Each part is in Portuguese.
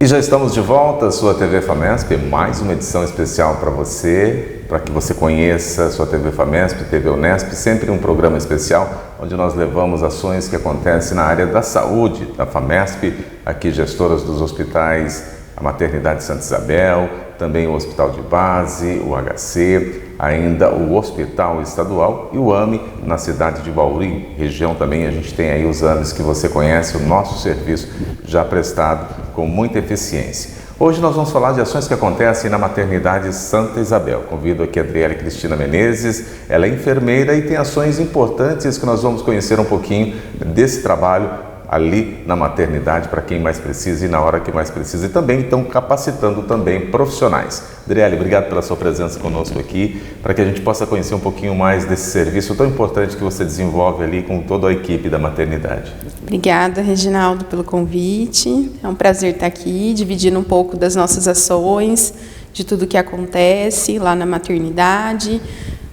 E já estamos de volta, sua TV FAMESP, mais uma edição especial para você, para que você conheça a sua TV FAMESP, TV Unesp, sempre um programa especial onde nós levamos ações que acontecem na área da saúde da FAMESP, aqui gestoras dos hospitais, a Maternidade Santa Isabel, também o Hospital de Base, o HC, ainda o Hospital Estadual e o AME na cidade de Bauru, região também. A gente tem aí os AMEs que você conhece, o nosso serviço já prestado com muita eficiência. Hoje nós vamos falar de ações que acontecem na Maternidade Santa Isabel. Convido aqui a Adriele Cristina Menezes, ela é enfermeira e tem ações importantes que nós vamos conhecer um pouquinho desse trabalho ali na maternidade para quem mais precisa e na hora que mais precisa, e também estão capacitando também profissionais. Adriele, obrigado pela sua presença conosco aqui, para que a gente possa conhecer um pouquinho mais desse serviço tão importante que você desenvolve ali com toda a equipe da maternidade. Obrigada, Reginaldo, pelo convite. É um prazer estar aqui, dividindo um pouco das nossas ações, de tudo que acontece lá na maternidade.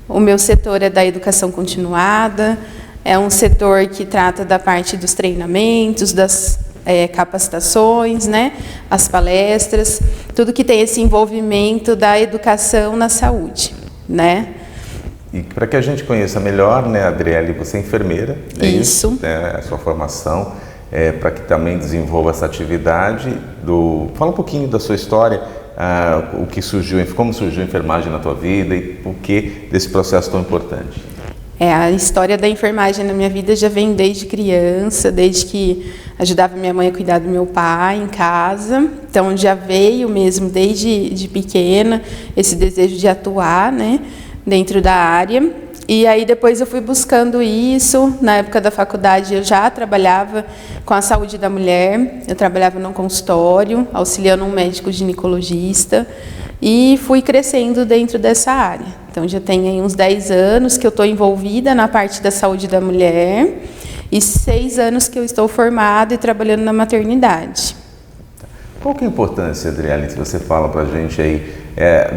O meu setor é da educação continuada. É um setor que trata da parte dos treinamentos, das capacitações, né, as palestras, tudo que tem esse envolvimento da educação na saúde, né? E para que a gente conheça melhor, né, Adriele, você é enfermeira, é isso, né, a sua formação, para que também desenvolva essa atividade. Fala um pouquinho da sua história, o que surgiu, como surgiu a enfermagem na tua vida e por que desse processo tão importante. A história da enfermagem na minha vida já vem desde criança, desde que ajudava minha mãe a cuidar do meu pai em casa. Então já veio mesmo desde pequena esse desejo de atuar, né, dentro da área. E aí depois eu fui buscando isso. Na época da faculdade eu já trabalhava com a saúde da mulher. Eu trabalhava num consultório, auxiliando um médico ginecologista. E fui crescendo dentro dessa área. Então, já tem aí uns 10 anos que eu estou envolvida na parte da saúde da mulher e 6 anos que eu estou formada e trabalhando na maternidade. Qual que é a importância, Adriele, se você fala para a gente aí,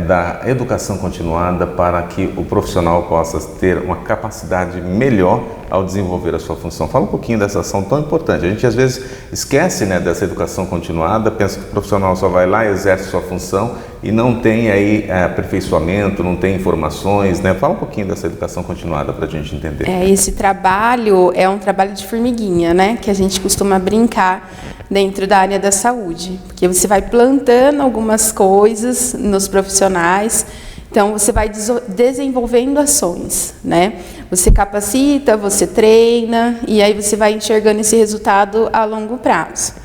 da educação continuada para que o profissional possa ter uma capacidade melhor ao desenvolver a sua função? Fala um pouquinho dessa ação tão importante. A gente às vezes esquece, né, dessa educação continuada, pensa que o profissional só vai lá e exerce sua função e não tem aí aperfeiçoamento, não tem informações, né? Fala um pouquinho dessa educação continuada para a gente entender. Esse trabalho é um trabalho de formiguinha, né, que a gente costuma brincar dentro da área da saúde, porque você vai plantando algumas coisas nos profissionais, então você vai desenvolvendo ações, né? Você capacita, você treina e aí você vai enxergando esse resultado a longo prazo.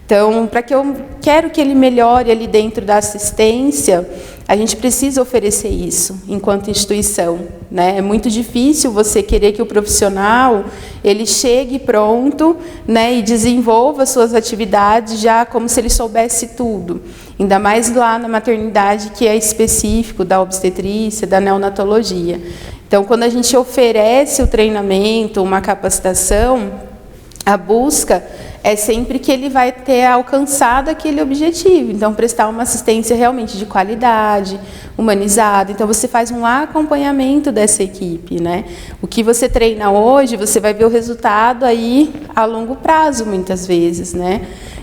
Então, para que eu quero que ele melhore ali dentro da assistência, a gente precisa oferecer isso enquanto instituição, né? É muito difícil você querer que o profissional ele chegue pronto, né, e desenvolva suas atividades já como se ele soubesse tudo. Ainda mais lá na maternidade, que é específico da obstetrícia, da neonatologia. Então, quando a gente oferece o treinamento, uma capacitação, a busca é sempre que ele vai ter alcançado aquele objetivo. Então, prestar uma assistência realmente de qualidade, humanizada. Então, você faz um acompanhamento dessa equipe, né? O que você treina hoje, você vai ver o resultado aí a longo prazo, muitas vezes, né?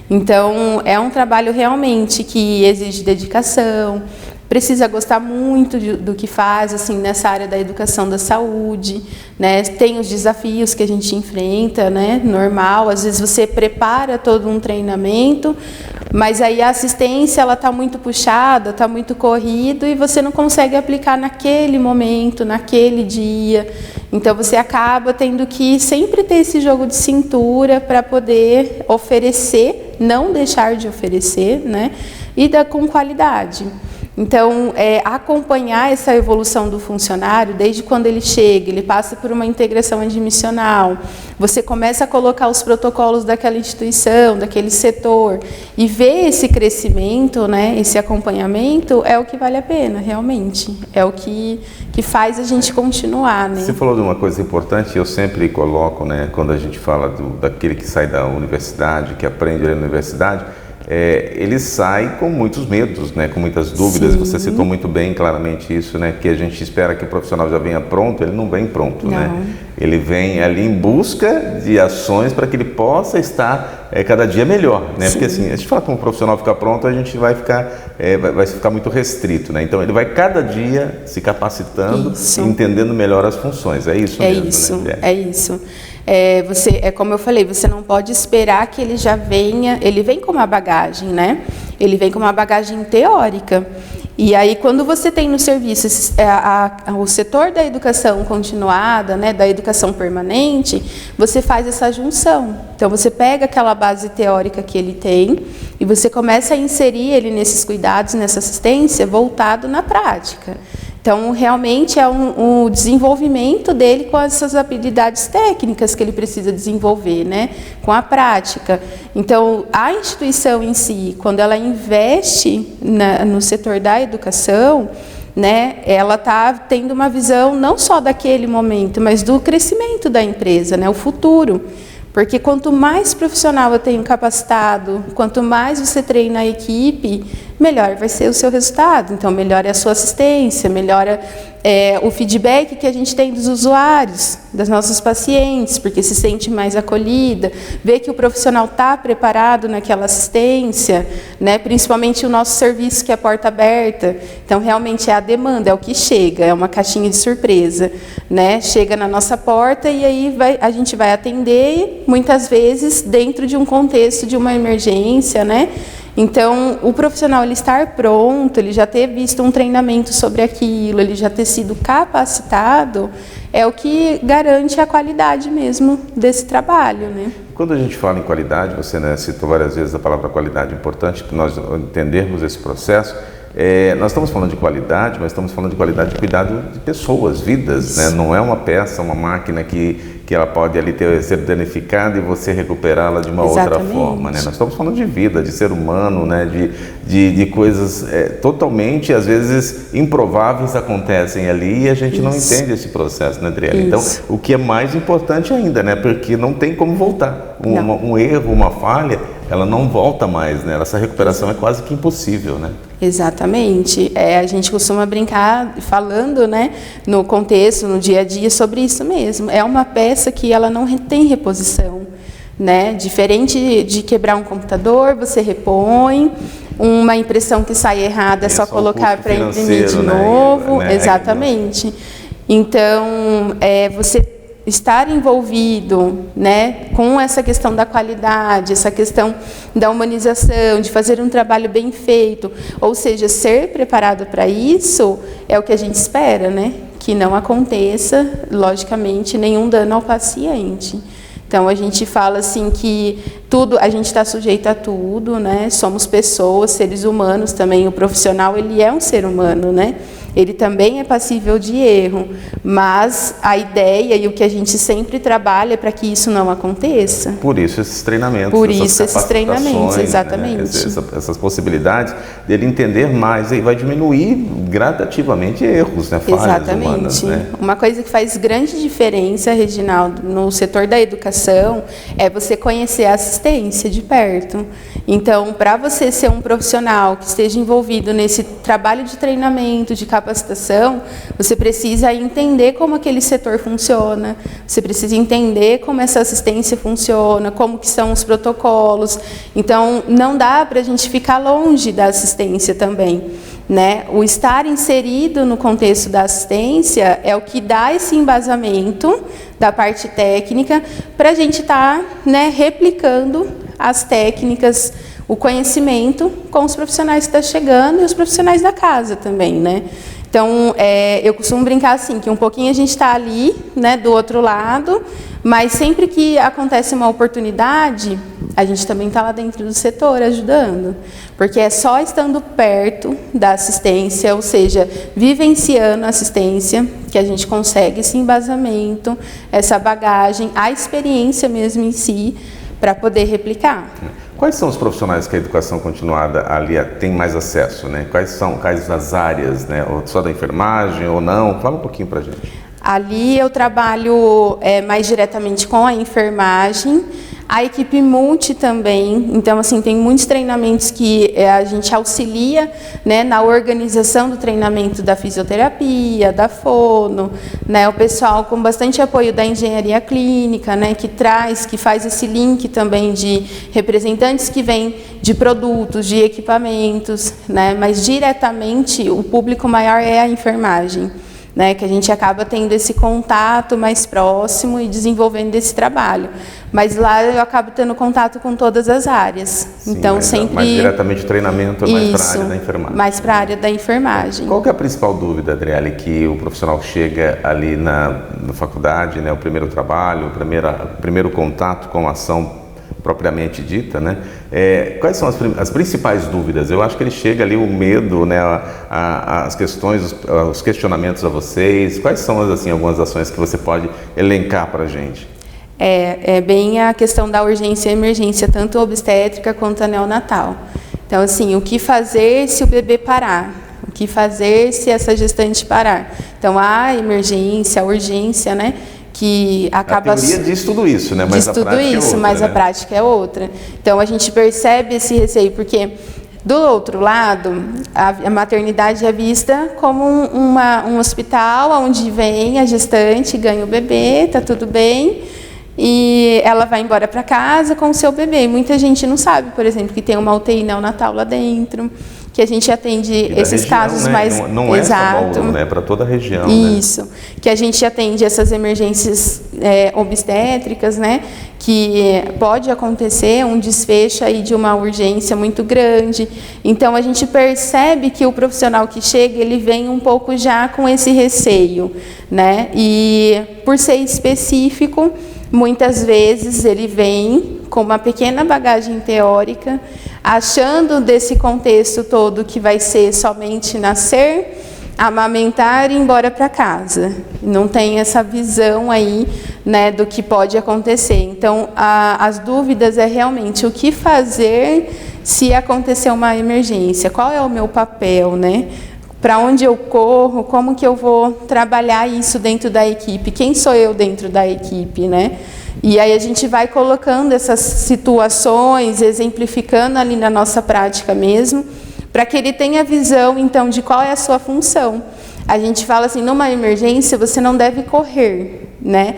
Então, é um trabalho realmente que exige dedicação, precisa gostar muito do que faz, assim, nessa área da educação da saúde, né? Tem os desafios que a gente enfrenta, né? Normal, às vezes você prepara todo um treinamento, mas aí a assistência, ela está muito puxada, está muito corrido e você não consegue aplicar naquele momento, naquele dia. Então, você acaba tendo que sempre ter esse jogo de cintura para poder oferecer, não deixar de oferecer, né? E com qualidade. Então, acompanhar essa evolução do funcionário, desde quando ele chega, ele passa por uma integração admissional, você começa a colocar os protocolos daquela instituição, daquele setor, e ver esse crescimento, né, esse acompanhamento, é o que vale a pena, realmente. É o que faz a gente continuar, né? Você falou de uma coisa importante, eu sempre coloco, né, quando a gente fala daquele que sai da universidade, que aprende ali na universidade, ele sai com muitos medos, né? Com muitas dúvidas. Sim. Você citou muito bem, claramente isso, né? Que a gente espera que o profissional já venha pronto, ele não vem pronto, né? Ele vem ali em busca de ações para que ele possa estar cada dia melhor, né? Sim. Porque assim, a gente fala que um profissional ficar pronto, a gente vai ficar, vai ficar muito restrito, né? Então ele vai cada dia se capacitando e entendendo melhor as funções. É isso mesmo, né? É isso. Como eu falei, você não pode esperar que ele já venha, ele vem com uma bagagem, né? Ele vem com uma bagagem teórica. E aí, quando você tem no serviço o setor da educação continuada, né, da educação permanente, você faz essa junção. Então, você pega aquela base teórica que ele tem e você começa a inserir ele nesses cuidados, nessa assistência, voltado na prática. Então, realmente é um desenvolvimento dele com essas habilidades técnicas que ele precisa desenvolver, né? Com a prática. Então, a instituição em si, quando ela investe no setor da educação, né, ela está tendo uma visão não só daquele momento, mas do crescimento da empresa, né, o futuro. Porque quanto mais profissional eu tenho capacitado, quanto mais você treina a equipe, melhor vai ser o seu resultado. Então, melhora a sua assistência, melhora o feedback que a gente tem dos usuários, das nossos pacientes, porque se sente mais acolhida, vê que o profissional está preparado naquela assistência, né? Principalmente o nosso serviço, que é a porta aberta. Então, realmente é a demanda, é o que chega, é uma caixinha de surpresa, né? Chega na nossa porta e aí a gente vai atender, muitas vezes, dentro de um contexto de uma emergência, né? Então, o profissional ele estar pronto, ele já ter visto um treinamento sobre aquilo, ele já ter sido capacitado, é o que garante a qualidade mesmo desse trabalho, né? Quando a gente fala em qualidade, você, né, citou várias vezes a palavra qualidade, importante para nós entendermos esse processo. Nós estamos falando de qualidade, mas estamos falando de qualidade de cuidado de pessoas, vidas, né? Não é uma peça, uma máquina que ela pode ali ser danificada e você recuperá-la de uma outra forma, né? Nós estamos falando de vida, de ser humano, né? De coisas totalmente, às vezes, improváveis acontecem ali e a gente não entende esse processo, né, Adriele? Então, o que é mais importante ainda, né? Porque não tem como voltar. Um erro, uma falha, ela não volta mais, né? Essa recuperação é quase que impossível, né? Exatamente. A gente costuma brincar falando, né, no contexto, no dia a dia, sobre isso mesmo. É uma peça que ela não tem reposição, né? Diferente de quebrar um computador, você repõe. Uma impressão que sai errada é só colocar para imprimir de novo. Né? Exatamente. Então, você estar envolvido, né, com essa questão da qualidade, essa questão da humanização, de fazer um trabalho bem feito, ou seja, ser preparado para isso, é o que a gente espera, né, que não aconteça, logicamente, nenhum dano ao paciente. Então, a gente fala assim que a gente está sujeito a tudo, né, somos pessoas, seres humanos também, o profissional, ele é um ser humano, né, ele também é passível de erro, mas a ideia e o que a gente sempre trabalha é para que isso não aconteça. Por isso esses treinamentos. Por isso esses treinamentos, exatamente. Né? Essas possibilidades dele entender mais e vai diminuir gradativamente erros, né? Falhas humanas, né? Uma coisa que faz grande diferença, Reginaldo, no setor da educação, é você conhecer a assistência de perto. Então, para você ser um profissional que esteja envolvido nesse trabalho de treinamento, de capacitação, você precisa entender como aquele setor funciona, você precisa entender como essa assistência funciona, como que são os protocolos. Então, não dá para a gente ficar longe da assistência também, né? O estar inserido no contexto da assistência é o que dá esse embasamento da parte técnica para a gente estar, né, replicando as técnicas, o conhecimento com os profissionais que estão chegando e os profissionais da casa também, né? Então, eu costumo brincar assim, que um pouquinho a gente está ali, né, do outro lado, mas sempre que acontece uma oportunidade, a gente também está lá dentro do setor ajudando, porque é só estando perto da assistência, ou seja, vivenciando a assistência, que a gente consegue esse embasamento, essa bagagem, a experiência mesmo em si, para poder replicar. Quais são os profissionais que a educação continuada ali tem mais acesso, né? Quais as áreas, né? Ou só da enfermagem ou não? Fala um pouquinho para a gente. Ali eu trabalho mais diretamente com a enfermagem. A equipe multi também, então assim, tem muitos treinamentos que a gente auxilia, né, na organização do treinamento da fisioterapia, da fono, né, o pessoal com bastante apoio da engenharia clínica, né, que faz esse link também de representantes que vêm de produtos, de equipamentos, né, mas diretamente o público maior é a enfermagem. Né, que a gente acaba tendo esse contato mais próximo e desenvolvendo esse trabalho. Mas lá eu acabo tendo contato com todas as áreas. Sim, então sempre mais diretamente o treinamento é mais para a área da enfermagem. Mais para a área da enfermagem. Qual que é a principal dúvida, Adriele, que o profissional chega ali na faculdade, né, o primeiro trabalho, o primeiro contato com a ação propriamente dita, né? Quais são as principais dúvidas? Eu acho que ele chega ali o medo, né? As questões, os questionamentos a vocês. Quais são assim, algumas ações que você pode elencar para a gente? É bem a questão da urgência e emergência, tanto obstétrica quanto a neonatal. Então, assim, o que fazer se o bebê parar? O que fazer se essa gestante parar? Então, a emergência, a urgência, né? Que acaba... A teoria diz tudo isso, né? Mas a prática é outra, mas a prática é outra. Então, a gente percebe esse receio, porque, do outro lado, a maternidade é vista como um hospital onde vem a gestante, ganha o bebê, tá tudo bem, e ela vai embora para casa com o seu bebê. Muita gente não sabe, por exemplo, que tem uma UTI neonatal lá dentro, que a gente atende esses região, casos, né? mais... Não Exato. É só Bauru, né? Para toda a região. Isso, né? Que a gente atende essas emergências obstétricas, né? Que pode acontecer um desfecho aí de uma urgência muito grande. Então, a gente percebe que o profissional que chega, ele vem um pouco já com esse receio, né? E por ser específico, muitas vezes ele vem com uma pequena bagagem teórica, achando desse contexto todo que vai ser somente nascer, amamentar e ir embora para casa. Não tem essa visão aí, né, do que pode acontecer. Então, as dúvidas é realmente o que fazer se acontecer uma emergência, qual é o meu papel, né? Para onde eu corro, como que eu vou trabalhar isso dentro da equipe, quem sou eu dentro da equipe, né? E aí a gente vai colocando essas situações, exemplificando ali na nossa prática mesmo, para que ele tenha visão, então, de qual é a sua função. A gente fala assim, numa emergência você não deve correr, né?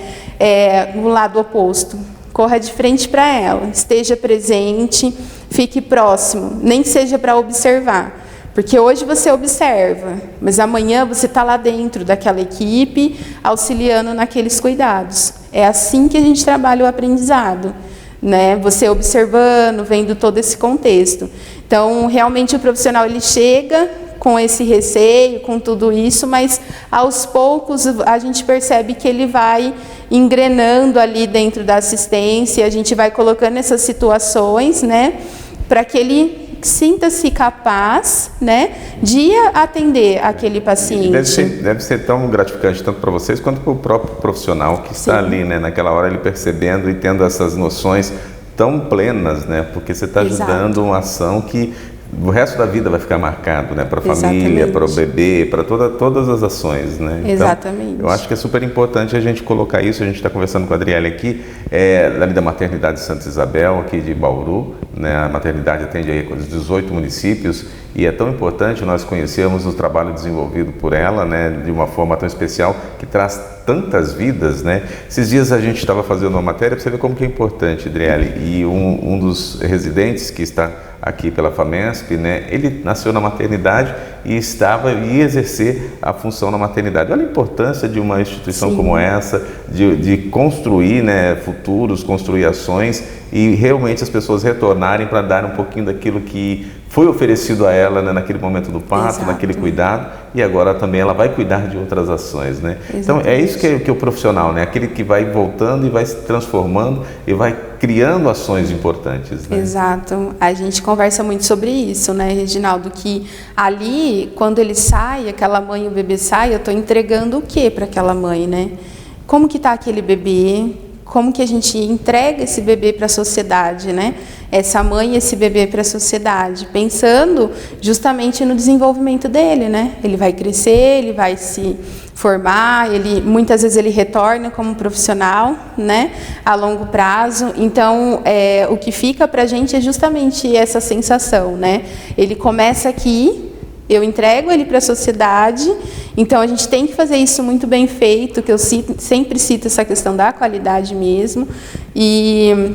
No lado oposto. Corra de frente para ela, esteja presente, fique próximo, nem que seja para observar. Porque hoje você observa, mas amanhã você está lá dentro daquela equipe, auxiliando naqueles cuidados. É assim que a gente trabalha o aprendizado, né? Você observando, vendo todo esse contexto. Então, realmente o profissional ele chega com esse receio, com tudo isso, mas aos poucos a gente percebe que ele vai engrenando ali dentro da assistência, a gente vai colocando essas situações, né, para que ele sinta-se capaz, né, de atender aquele paciente. Deve ser tão gratificante tanto para vocês quanto para o próprio profissional que está ali, né, naquela hora ele percebendo e tendo essas noções tão plenas, né, porque você está ajudando uma ação que o resto da vida vai ficar marcado, né, para a família, para o bebê, para todas as ações, né? Então, exatamente. Eu acho que é super importante a gente colocar isso. A gente está conversando com a Adriele aqui, ali da Maternidade Santa Isabel, aqui de Bauru, né? A maternidade atende aí com os 18 municípios e é tão importante nós conhecermos o trabalho desenvolvido por ela, né, de uma forma tão especial, que traz tantas vidas, né? Esses dias a gente estava fazendo uma matéria para você ver como que é importante, Adriele, e um dos residentes que está aqui pela FAMESP, né, ele nasceu na maternidade e ia exercer a função na maternidade. Olha a importância de uma instituição como essa, de construir, né, futuros, construir ações e realmente as pessoas retornarem para dar um pouquinho daquilo que foi oferecido a ela, né, naquele momento do parto, naquele cuidado, e agora também ela vai cuidar de outras ações, né? Então é isso que é o profissional, né? Aquele que vai voltando e vai se transformando e vai criando ações importantes, né? Exato. A gente conversa muito sobre isso, né, Reginaldo? Que ali, quando ele sai, aquela mãe e o bebê sai, eu estou entregando o quê para aquela mãe, né? Como que está aquele bebê? Como que a gente entrega esse bebê para a sociedade, né? essa mãe e esse bebê para a sociedade, pensando justamente no desenvolvimento dele, né? Ele vai crescer, ele vai se formar, muitas vezes ele retorna como profissional, né, a longo prazo. Então, o que fica para a gente é justamente essa sensação, né? Ele começa aqui, eu entrego ele para a sociedade, então a gente tem que fazer isso muito bem feito, que eu sempre cito essa questão da qualidade mesmo,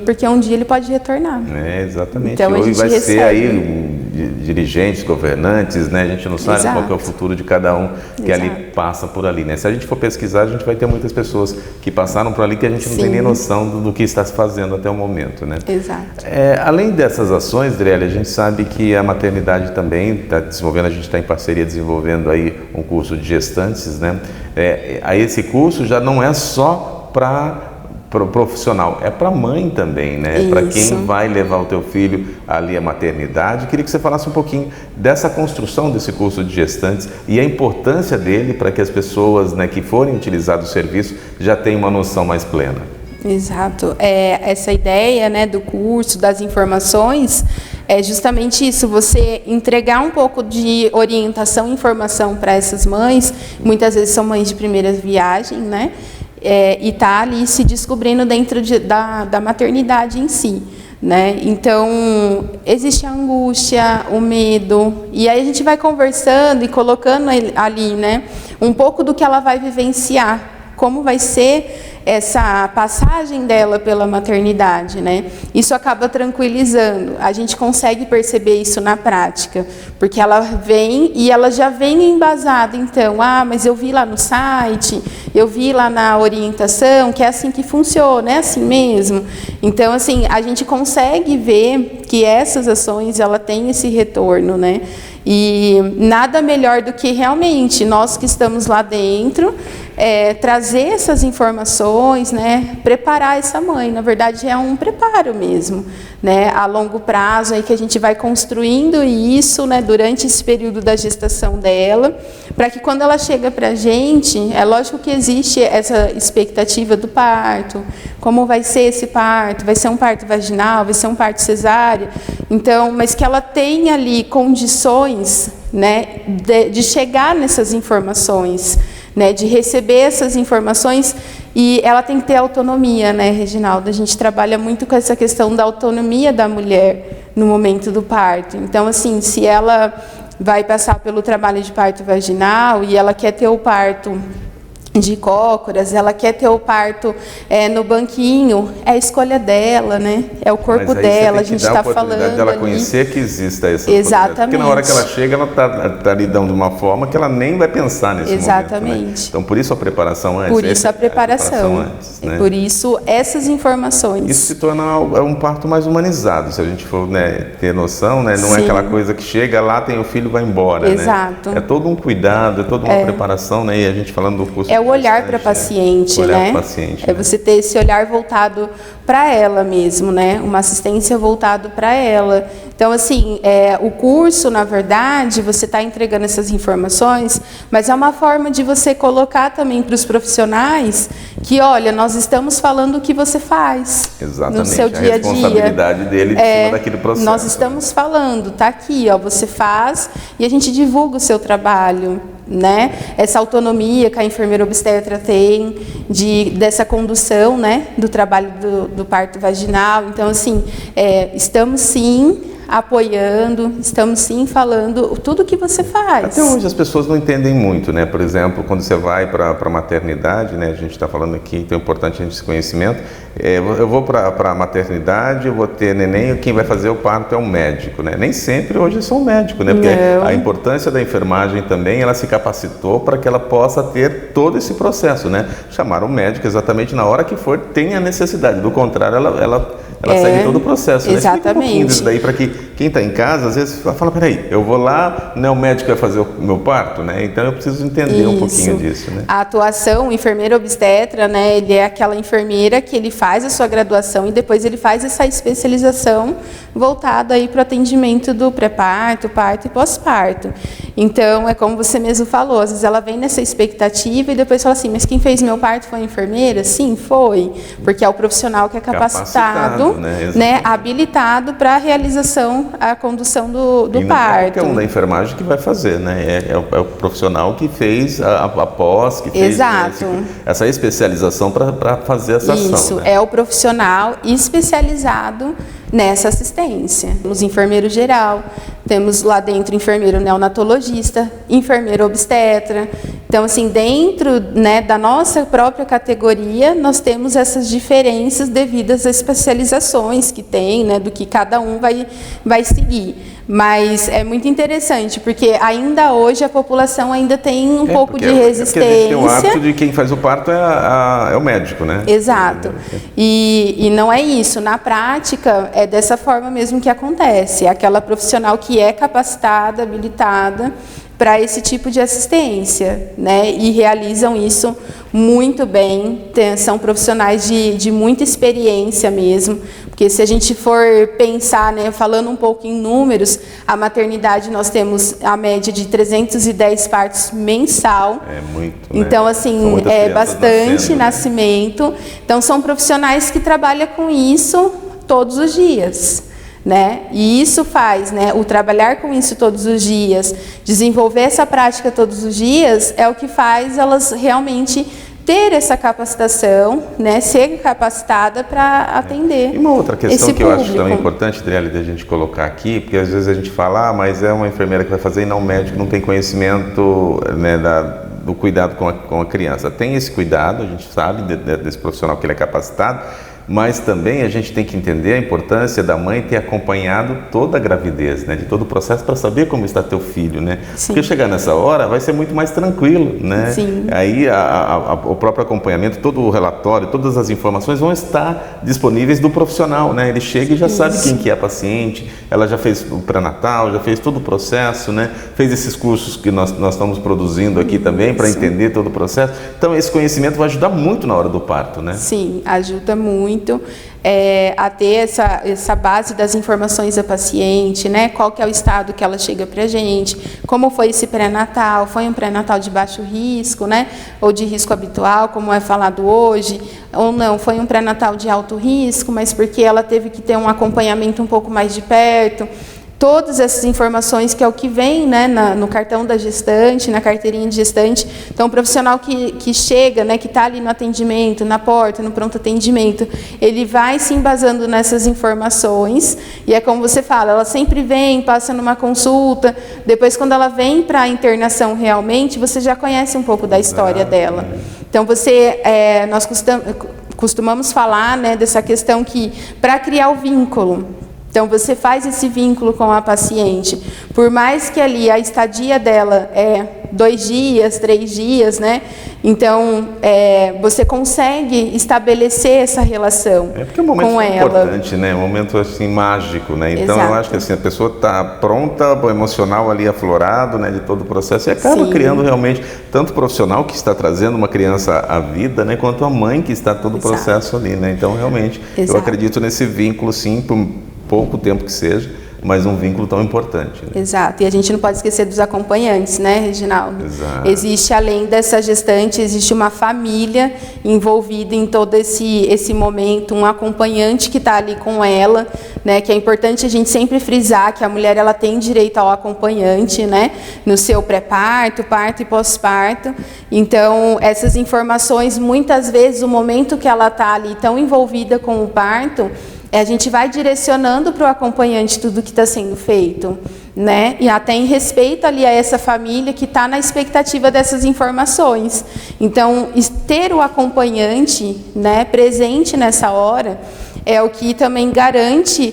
porque um dia ele pode retornar. Exatamente. Então, hoje vai recebe. ser aí dirigentes, governantes, né? A gente não sabe qual que é o futuro de cada um que ali passa por ali, né? Se a gente for pesquisar, a gente vai ter muitas pessoas que passaram por ali que a gente não tem nem noção do que está se fazendo até o momento, né? Exato. Além dessas ações, Drelia, a gente sabe que a maternidade também está desenvolvendo, a gente está em parceria desenvolvendo aí um curso de gestantes, né? Aí esse curso já não é só para profissional, é para a mãe também, né? Para quem vai levar o teu filho ali à maternidade. Queria que você falasse um pouquinho dessa construção desse curso de gestantes e a importância dele para que as pessoas, né, que forem utilizar o serviço já tenham uma noção mais plena. Exato. Essa ideia, né, do curso, das informações, é justamente isso, você entregar um pouco de orientação e informação para essas mães, muitas vezes são mães de primeira viagem, né? E tá ali se descobrindo dentro da maternidade em si, né? Então, existe a angústia, o medo, e aí a gente vai conversando e colocando ali, né, um pouco do que ela vai vivenciar, como vai ser essa passagem dela pela maternidade, né? Isso acaba tranquilizando. A gente consegue perceber isso na prática, porque ela vem e ela já vem embasada. Então, mas eu vi lá no site, eu vi lá na orientação que é assim que funciona, é assim mesmo. Então, assim, a gente consegue ver que essas ações, ela tem esse retorno, né? E nada melhor do que realmente nós que estamos lá dentro, trazer essas informações, né, preparar essa mãe. Na verdade, é um preparo mesmo, né, a longo prazo, aí que a gente vai construindo isso, né, durante esse período da gestação dela, para que quando ela chega para a gente, é lógico que existe essa expectativa do parto, como vai ser esse parto, vai ser um parto vaginal, vai ser um parto cesárea, então, mas que ela tenha ali condições, né, de chegar nessas informações, né, de receber essas informações, e ela tem que ter autonomia, né, Reginaldo? A gente trabalha muito com essa questão da autonomia da mulher no momento do parto. Então, assim, se ela vai passar pelo trabalho de parto vaginal e ela quer ter o parto de cócoras, ela quer ter o parto no banquinho, é a escolha dela, né? É o corpo dela, a gente está falando dela ali. Conhecer que exista essa Exatamente. Porque na hora que ela chega, ela está lidando de uma forma que ela nem vai pensar nesse Exatamente. momento, né? Então, por isso a preparação antes. Por isso a preparação antes, né? Por isso essas informações. Isso se torna um parto mais humanizado, se a gente for, né, ter noção, né? Não Sim. é aquela coisa que chega lá, tem o filho e vai embora, Exato. né? É todo um cuidado, é toda uma preparação, né? E a gente falando do curso... É o olhar para a paciente, olhar né? Para paciente, é você ter esse olhar voltado para ela mesmo, né? Uma assistência voltado para ela. Então, assim, o curso, na verdade, você está entregando essas informações, mas é uma forma de você colocar também para os profissionais que, olha, nós estamos falando o que você faz. Exatamente. No seu dia a dia. A responsabilidade dele em cima daquele processo. Nós estamos falando, tá aqui, ó, você faz e a gente divulga o seu trabalho, né? Essa autonomia que a enfermeira obstetra tem dessa condução, né, do trabalho do parto vaginal. Então, assim, estamos sim apoiando, estamos sim falando tudo o que você faz. Até hoje as pessoas não entendem muito, né? Por exemplo, quando você vai para a maternidade, né? A gente está falando aqui, então é importante a gente esse conhecimento. Eu vou para a maternidade, eu vou ter neném, quem vai fazer o parto é um médico, né? Nem sempre hoje é só um médico, né? Porque a importância da enfermagem também, ela se capacitou para que ela possa ter todo esse processo, né? Chamar o médico exatamente na hora que for, tem a necessidade. Do contrário, ela segue todo o processo. Exatamente. Né? Explica um pouquinho disso daí para que quem está em casa, às vezes fala, peraí, eu vou lá, né, o médico vai fazer o meu parto, né? Então eu preciso entender um pouquinho disso, né? A atuação, o enfermeiro obstetra, né, ele é aquela enfermeira que ele faz a sua graduação e depois ele faz essa especialização voltada aí para o atendimento do pré-parto, parto e pós-parto. Então, é como você mesmo falou, às vezes ela vem nessa expectativa e depois fala assim, mas quem fez meu parto foi a enfermeira? Sim, foi, porque é o profissional que é capacitado, né, habilitado para a realização, a condução do e não parto. É qualquer um da enfermagem que vai fazer, né? É o profissional que fez a pós, que fez essa especialização para fazer essa ação. Isso, né? É o profissional especializado nessa assistência. Temos enfermeiro geral, temos lá dentro enfermeiro neonatologista, enfermeiro obstetra. Então, assim, dentro, né, da nossa própria categoria, nós temos essas diferenças devido às especializações que tem, né, do que cada um vai seguir. Mas é muito interessante, porque ainda hoje a população ainda tem um pouco de resistência. Porque a gente tem o hábito de quem faz o parto é o médico, né? Exato. E não é isso. Na prática, é dessa forma mesmo que acontece. É aquela profissional que é capacitada, habilitada para esse tipo de assistência, né? E realizam isso muito bem. São profissionais de muita experiência mesmo, porque se a gente for pensar, né, falando um pouco em números, a maternidade nós temos a média de 310 partos mensal. É muito, né? Então, assim, é bastante nascimento. Então, são profissionais que trabalham com isso todos os dias. Né? E isso faz, né, o trabalhar com isso todos os dias, desenvolver essa prática todos os dias, é o que faz elas realmente ter essa capacitação, né, ser capacitada para atender. E uma outra questão que eu acho também importante, Adriele, da gente colocar aqui, porque às vezes a gente fala, mas é uma enfermeira que vai fazer e não o médico, não tem conhecimento, né, do cuidado com a criança. Tem esse cuidado, a gente sabe desse profissional que ele é capacitado, mas também a gente tem que entender a importância da mãe ter acompanhado toda a gravidez, né, de todo o processo para saber como está teu filho, né? Sim. Porque chegar nessa hora vai ser muito mais tranquilo, né? Sim. Aí o próprio acompanhamento, todo o relatório, todas as informações vão estar disponíveis do profissional, né? Ele chega e já sabe quem que é a paciente, ela já fez o pré-natal, já fez todo o processo, né? Fez esses cursos que nós estamos produzindo aqui também para entender todo o processo. Então esse conhecimento vai ajudar muito na hora do parto, né? Sim, ajuda muito. A ter essa base das informações da paciente, né? Qual que é o estado que ela chega para a gente, como foi esse pré-natal, foi um pré-natal de baixo risco, né? Ou de risco habitual, como é falado hoje, ou não, foi um pré-natal de alto risco, mas porque ela teve que ter um acompanhamento um pouco mais de perto. Todas essas informações que é o que vem, né, no cartão da gestante, na carteirinha de gestante. Então, o profissional que chega, né, que está ali no atendimento, na porta, no pronto atendimento, ele vai se embasando nessas informações. E é como você fala, ela sempre vem, passa numa consulta. Depois, quando ela vem para a internação realmente, você já conhece um pouco da história dela. Então, nós costumamos falar, né, dessa questão que, para criar o vínculo, então, você faz esse vínculo com a paciente. Por mais que ali a estadia dela é 2 dias, 3 dias, né? Então, você consegue estabelecer essa relação com ela. É porque é um momento importante, né? Um momento, assim, mágico, né? Então, eu acho que assim, a pessoa está pronta, o emocional ali aflorado, né? De todo o processo. E acaba criando realmente, tanto o profissional que está trazendo uma criança à vida, né? Quanto a mãe que está todo o processo ali, né? Então, realmente, eu acredito nesse vínculo, sim, por pouco tempo que seja, mas um vínculo tão importante. Né? Exato, e a gente não pode esquecer dos acompanhantes, né, Reginaldo? Exato. Existe, além dessa gestante, existe uma família envolvida em todo esse momento, um acompanhante que está ali com ela, né, que é importante a gente sempre frisar que a mulher ela tem direito ao acompanhante, né, no seu pré-parto, parto e pós-parto. Então, essas informações, muitas vezes, o momento que ela está ali tão envolvida com o parto, a gente vai direcionando para o acompanhante tudo que está sendo feito, né? E até em respeito ali a essa família que está na expectativa dessas informações. Então, ter o acompanhante, né, presente nessa hora é o que também garante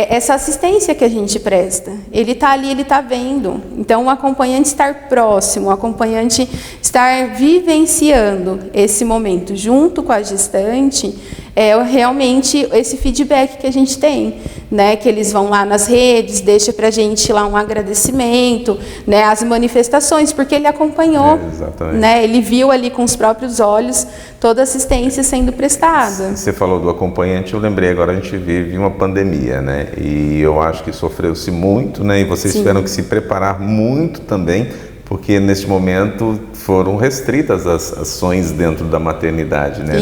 essa assistência que a gente presta. Ele está ali, ele está vendo. Então, o acompanhante estar próximo, o acompanhante estar vivenciando esse momento junto com a gestante, é realmente esse feedback que a gente tem, né? Que eles vão lá nas redes, deixa pra gente lá um agradecimento, né? As manifestações, porque ele acompanhou, né? Ele viu ali com os próprios olhos toda a assistência sendo prestada. Você falou do acompanhante, eu lembrei agora, a gente vive uma pandemia, né? E eu acho que sofreu-se muito, né? E vocês tiveram que se preparar muito também, porque neste momento foram restritas as ações dentro da maternidade, né?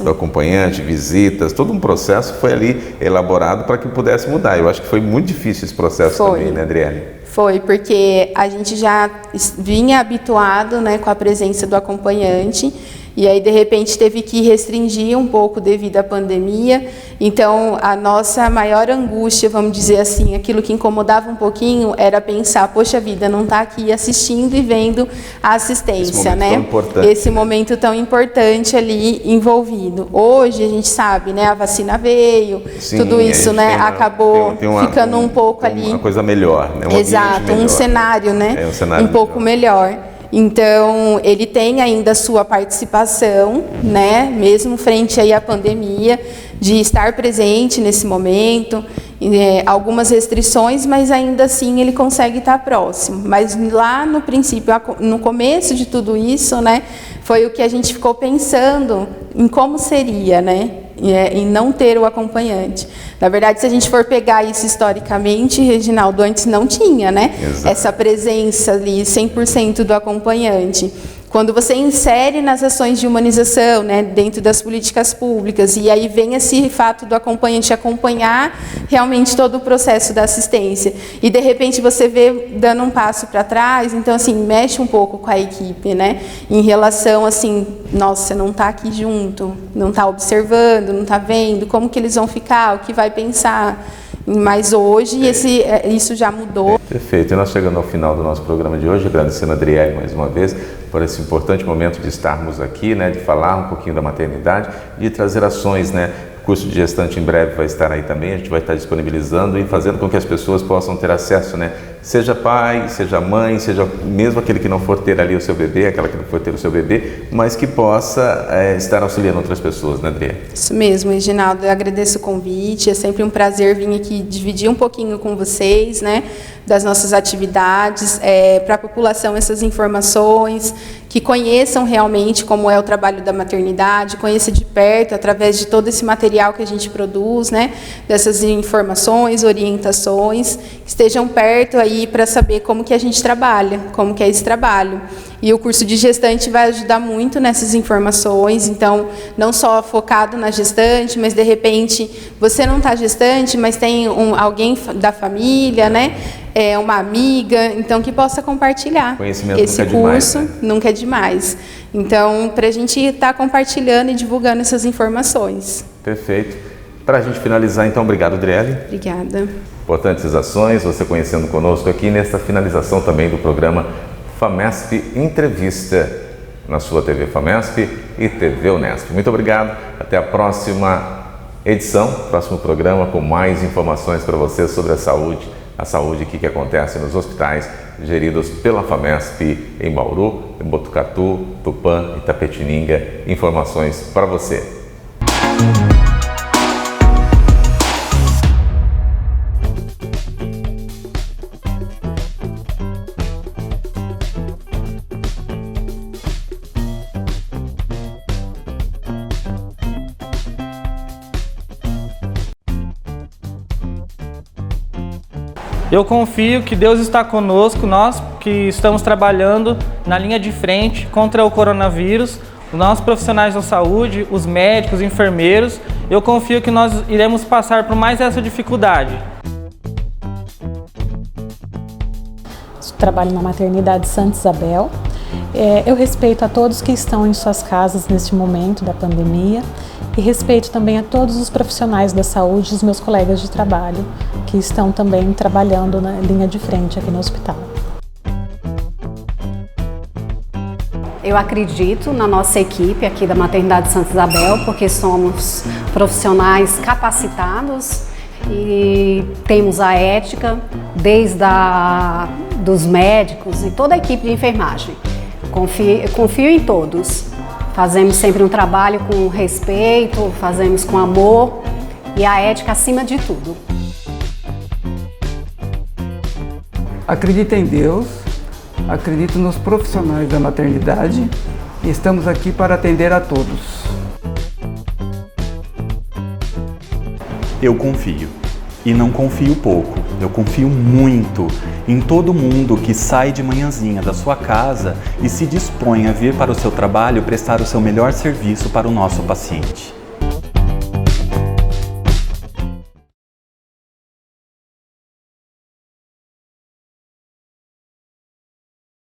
Do acompanhante, visitas, todo um processo foi ali elaborado para que pudesse mudar. Eu acho que foi muito difícil esse processo também, né, Adriele? Foi, porque a gente já vinha habituado, né, com a presença do acompanhante, e aí, de repente, teve que restringir um pouco devido à pandemia. Então, a nossa maior angústia, vamos dizer assim, aquilo que incomodava um pouquinho, era pensar, poxa vida, não está aqui assistindo e vendo a assistência, né? Esse momento tão importante ali envolvido. Hoje, a gente sabe, né, a vacina veio, tudo isso, né, acabou ficando um pouco ali... Uma coisa melhor, né? Exato, um cenário, né? Um cenário um pouco melhor. Então, ele tem ainda a sua participação, né, mesmo frente aí à pandemia, de estar presente nesse momento, algumas restrições, mas ainda assim ele consegue estar próximo. Mas lá no princípio, no começo de tudo isso, né, foi o que a gente ficou pensando em como seria, né, em não ter o acompanhante. Na verdade, se a gente for pegar isso historicamente, Reginaldo, antes não tinha, né? Essa presença ali, 100% do acompanhante. Quando você insere nas ações de humanização, né, dentro das políticas públicas, e aí vem esse fato do acompanhante acompanhar realmente todo o processo da assistência, e de repente você vê dando um passo para trás, então assim, mexe um pouco com a equipe, né, em relação assim, nossa, você não está aqui junto, não está observando, não está vendo, como que eles vão ficar, o que vai pensar. Mas hoje isso já mudou. Perfeito. E nós chegando ao final do nosso programa de hoje, agradecendo a Adriele mais uma vez por esse importante momento de estarmos aqui, né, de falar um pouquinho da maternidade, de trazer ações, né? O curso de gestante em breve vai estar aí também, a gente vai estar disponibilizando e fazendo com que as pessoas possam ter acesso, né? Seja pai, seja mãe, seja mesmo aquele que não for ter ali o seu bebê, aquela que não for ter o seu bebê, mas que possa estar auxiliando outras pessoas, né, Adriele? Isso mesmo, Reginaldo, eu agradeço o convite, é sempre um prazer vir aqui dividir um pouquinho com vocês, né, das nossas atividades, para a população essas informações, que conheçam realmente como é o trabalho da maternidade, conheça de perto, através de todo esse material que a gente produz, né, dessas informações, orientações, que estejam perto aí para saber como que a gente trabalha, como que é esse trabalho. E o curso de gestante vai ajudar muito nessas informações, então, não só focado na gestante, mas de repente, você não está gestante, mas tem alguém da família, né? Uma amiga, então que possa compartilhar. Conhecimento esse nunca curso, é demais, né? Nunca é demais. Então, para a gente estar compartilhando e divulgando essas informações. Perfeito. Para a gente finalizar, então, obrigado, Adriele. Obrigada. Importantes ações, você conhecendo conosco aqui nesta finalização também do programa FAMESP Entrevista, na sua TV FAMESP e TV Unesp. Muito obrigado, até a próxima edição, próximo programa com mais informações para você sobre a saúde que acontece nos hospitais geridos pela FAMESP em Bauru, em Botucatu, Tupã, Itapetininga. Informações para você. Eu confio que Deus está conosco, nós que estamos trabalhando na linha de frente contra o coronavírus, os nossos profissionais da saúde, os médicos, os enfermeiros, eu confio que nós iremos passar por mais essa dificuldade. Trabalho na maternidade Santa Isabel. Eu respeito a todos que estão em suas casas neste momento da pandemia e respeito também a todos os profissionais da saúde, os meus colegas de trabalho, que estão também trabalhando na linha de frente aqui no hospital. Eu acredito na nossa equipe aqui da Maternidade Santa Isabel, porque somos profissionais capacitados e temos a ética desde dos médicos e toda a equipe de enfermagem. Confio em todos. Fazemos sempre um trabalho com respeito, fazemos com amor e a ética acima de tudo. Acredito em Deus, acredito nos profissionais da maternidade e estamos aqui para atender a todos. Eu confio. E não confio pouco, eu confio muito em todo mundo que sai de manhãzinha da sua casa e se dispõe a vir para o seu trabalho prestar o seu melhor serviço para o nosso paciente.